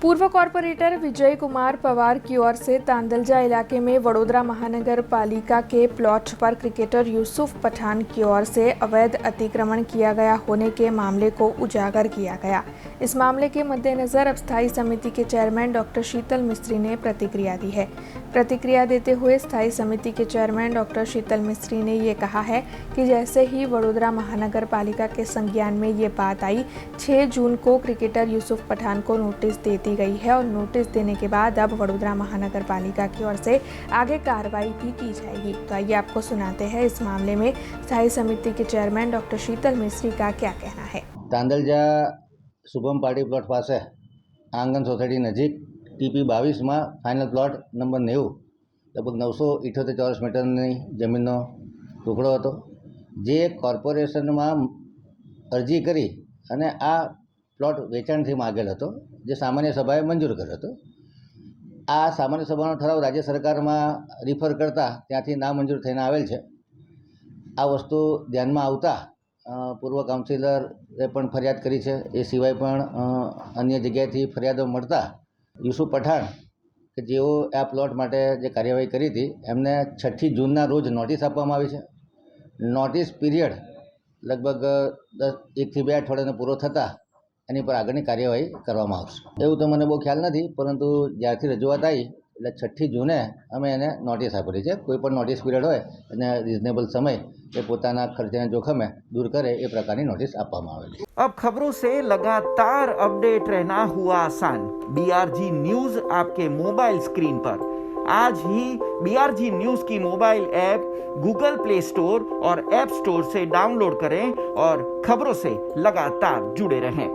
पूर्व कॉरपोरेटर विजय कुमार पवार की ओर से तांदलजा इलाके में वडोदरा महानगर पालिका के प्लॉट पर क्रिकेटर यूसुफ पठान की ओर से अवैध अतिक्रमण किया गया होने के मामले को उजागर किया गया। इस मामले के मद्देनजर अब स्थायी समिति के चेयरमैन डॉक्टर शीतल मिस्त्री ने प्रतिक्रिया दी है। प्रतिक्रिया देते हुए स्थायी समिति के चेयरमैन डॉक्टर शीतल मिस्त्री ने ये कहा है कि जैसे ही वडोदरा महानगर पालिका के संज्ञान में ये बात आई, 6 जून को क्रिकेटर यूसुफ पठान को नोटिस दे दी गई है और नोटिस देने के बाद अब वडोदरा महानगर पालिका की ओर से आगे कार्रवाई भी की जाएगी। तो आइए आपको सुनाते हैं इस मामले में स्थायी समिति के चेयरमैन डॉक्टर शीतल मिस्त्री का क्या कहना है। तांदलजा शुभम पार्टी प्लॉट पास आंगण सोसायटी नजीक टीपी 22 में फाइनल प्लॉट नंबर 90 लगभग 978 ચોરસ મીટરની જમીનનો ટુકડો હતો, જે કોર્પોરેશનમાં અરજી કરી અને આ પ્લોટ વેચાણથી માગેલ હતો, જે સામાન્ય સભાએ મંજૂર કર્યો હતો। આ સામાન્ય સભાનો ઠરાવ રાજ્ય સરકારમાં રિફર કરતા ત્યાંથી નામંજૂર થઈને આવેલ છે। આ વસ્તુ ધ્યાનમાં આવતા પૂર્વ કાઉન્સિલરે પણ ફરિયાદ કરી છે। એ સિવાય પણ અન્ય જગ્યાએથી ફરિયાદો મળતા યુસુફ પઠાણ કે જેઓ આ પ્લોટ માટે જે કાર્યવાહી કરી હતી એમને 6 જૂનના રોજ નોટિસ આપવામાં આવી છે। નોટિસ પીરિયડ લગભગ 1 થી 2 અઠવાડિયાનો પૂરો થતાં એની પર આગળની કાર્યવાહી કરવામાં આવશે। એવું તો મને બહુ ખ્યાલ નથી, પરંતુ જ્યારથી રજૂઆત આવી એટલે 6 જૂને અમે એને નોટિસ આપેલી છે। કોઈ પણ નોટિસ પીરિયડ હોય અને રિઝનેબલ સમય એ પોતાના ખર્ચના જોખમે दूर करे એ પ્રકારની નોટિસ આપવામાં આવેલી છે। अब खबरों से लगातार अपडेट रहना हुआ आसान। बीआरजी न्यूज आपके मोबाइल स्क्रीन पर। आज ही बीआरजी न्यूज की mobile app Google play store और ऐप स्टोर से डाउनलोड करें और खबरों से लगातार जुड़े रहें।